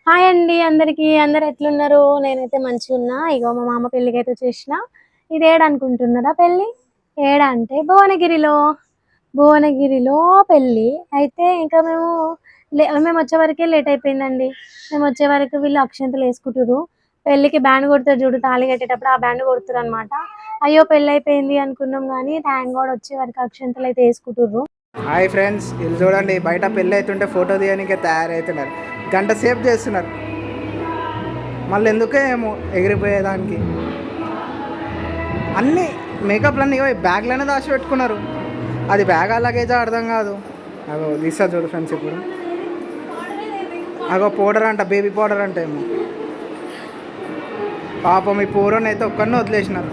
Hi అండి అందరికి. అందరు ఎట్లున్నారు? నేనైతే మంచిగున్నా. ఇగో మా మామ పెళ్ళికైతే వచ్చేసిన. ఇది ఏడనుకుంటున్నారా పెళ్ళి? ఏడ అంటే భువనగిరిలో పెళ్ళి. అయితే ఇంకా మేము వచ్చే వరకే లేట్ అయిపోయిందండి. మేము వచ్చే వరకు వీళ్ళు అక్షంతలు వేసుకుంటుర్రు. పెళ్ళికి బ్యాండ్ కొడతారు చూడు, తాళి కట్టేటప్పుడు ఆ బ్యాండ్ కొడుతురు అనమాట. అయ్యో పెళ్ళి అయిపోయింది అనుకున్నాం కానీ థ్యాంక్ గాడ్ వచ్చే వరకు అక్షంతలు అయితే వేసుకుంటుర్రు. హాయ్ ఫ్రెండ్స్, వీళ్ళు చూడండి బయట పెళ్ళి అవుతుంటే ఫోటో తీయడానికి తయారవుతున్నారు. గంట సేపు చేస్తున్నారు. మళ్ళీ ఎందుకే ఏమో ఎగిరిపోయేదానికి అన్నీ మేకప్లన్నీ బ్యాగ్లోనే దాచిపెట్టుకున్నారు. అది బ్యాగ్ అలాగైతే అర్థం కాదు. అగో తీసా చూడు ఫ్రెండ్స్. ఇప్పుడు అగో పౌడర్ అంట, బేబీ పౌడర్ అంట ఏమో. పాపం ఈ పూరని అయితే ఒక్కరిని వదిలేసినారు.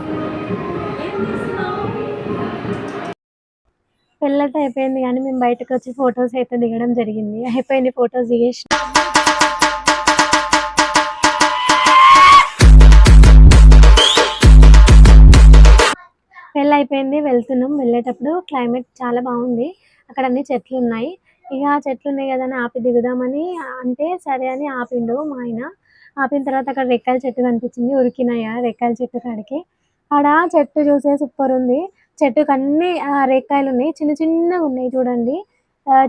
పెళ్ళైతే అయిపోయింది కానీ మేము బయటకు వచ్చి ఫొటోస్ అయితే దిగడం జరిగింది. అయిపోయింది, ఫొటోస్ దిగేసి పెళ్ళి అయిపోయింది. వెళ్తున్నాం. వెళ్ళేటప్పుడు క్లైమేట్ చాలా బాగుంది. అక్కడ అన్ని చెట్లు ఉన్నాయి. ఇక చెట్లు ఉన్నాయి కదా అని ఆపి దిగుదామని అంటే సరే అని ఆపిండు మా ఆయన. ఆపిన తర్వాత అక్కడ రెక్కల చెట్టు కనిపించింది. ఉరికినాయా రెక్కల చెట్టు కాడికి. ఆడ చెట్టు చూసే సూపర్ ఉంది. చెట్టుకు అన్ని రేక్కాయలు ఉన్నాయి, చిన్న చిన్నగా ఉన్నాయి చూడండి.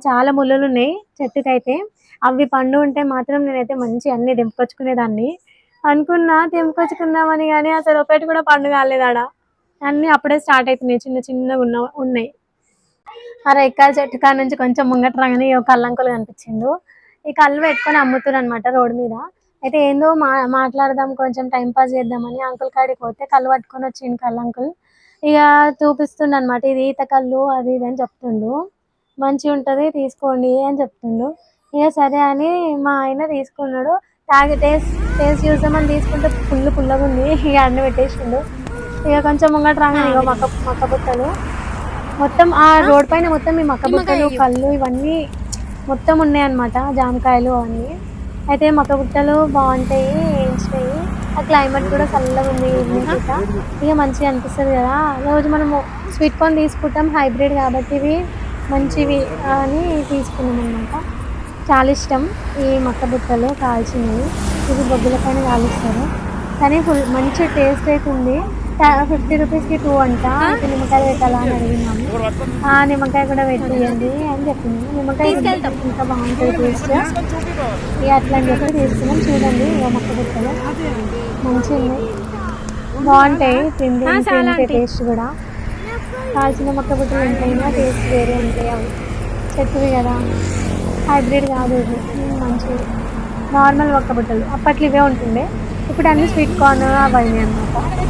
చాలా ముళ్ళులు ఉన్నాయి చెట్టుకైతే. అవి పండు ఉంటే మాత్రం నేనైతే మంచి అన్ని తెంపుకొచ్చుకునేదాన్ని అనుకున్నా. తెంపుకొచ్చుకుందామని కానీ అసలు ఒకటి కూడా పండు కాలేదు ఆడ. అన్ని అప్పుడే స్టార్ట్ అవుతున్నాయి, చిన్న చిన్నగా ఉన్నాయి. ఆ రేక్కాయల చెట్టు కాడ నుంచి కొంచెం ముంగట రాగానే ఒక కల్లంకులు కనిపించిండు. ఈ కళ్ళు పెట్టుకొని అమ్ముతున్నారు అనమాట రోడ్డు మీద. అయితే ఏందో మాట్లాడదాం, కొంచెం టైం పాస్ చేద్దామని అంకుల్ కాడికి పోతే కళ్ళు పట్టుకొని వచ్చిండు కల్లంకుల్. ఇక చూపిస్తుండ అనమాట, ఇది ఈత కళ్ళు అది ఇది అని చెప్తుండు. మంచిగా ఉంటుంది తీసుకోండి అని చెప్తుండు. ఇక సరే అని మా ఆయన తీసుకున్నాడు. టేస్ట్ చూసామని తీసుకుంటే పుల్లగా ఉంది. ఇక అన్ని పెట్టేసిండు. ఇక కొంచెం ముంగట రాగానే ఇక మక్క బుట్టలు మొత్తం ఆ రోడ్ పైన మొత్తం ఈ మక్క బుట్టలు కళ్ళు ఇవన్నీ మొత్తం ఉన్నాయి అన్నమాట, జామకాయలు అవన్నీ. అయితే మక్క బుట్టలు బాగుంటాయి, వేయించినాయి. ఆ క్లైమేట్ కూడా చల్లగా ఉంది ఈవినింగ్ పూట. ఇక మంచిగా అనిపిస్తుంది కదా. రోజు మనము స్వీట్ కార్న్ తీసుకుంటాం, హైబ్రిడ్ కాబట్టి ఇవి మంచివి అని తీసుకున్నాం అనమాట. చాలా ఇష్టం ఈ మక్క బుట్టలు కాల్చినవి. ఇది బొగ్గుల పైన కాలుస్తారు కానీ మంచి టేస్ట్ అయితే ఉంది. 50 రూపీస్కి 2 అంట. నిమ్మకాయలు పెట్టాలా అని అడిగినాము. నిమ్మకాయ కూడా పెట్టియండి అని చెప్పింది. నిమ్మకాయ ఇంకా బాగుంటుంది టేస్ట్. ఇక అట్లా అని చెప్పి తీసుకున్నాం. చూడండి ఇక మొక్క బుట్టలు మంచిగా ఉన్నాయి, బాగుంటాయి. తింటే టేస్ట్ కూడా. కాల్చిన మొక్క బుట్టలు ఎంతైనా టేస్ట్ వేరే ఉంటాయి. అవి చెట్టువి కదా, హైబ్రిడ్ కాదు. ఇది మంచివి నార్మల్ మొక్క బుట్టలు. అప్పట్లో ఇవే ఉంటుండే, ఇప్పుడు అన్ని స్వీట్ కార్న్ అవన్నీ అనమాట.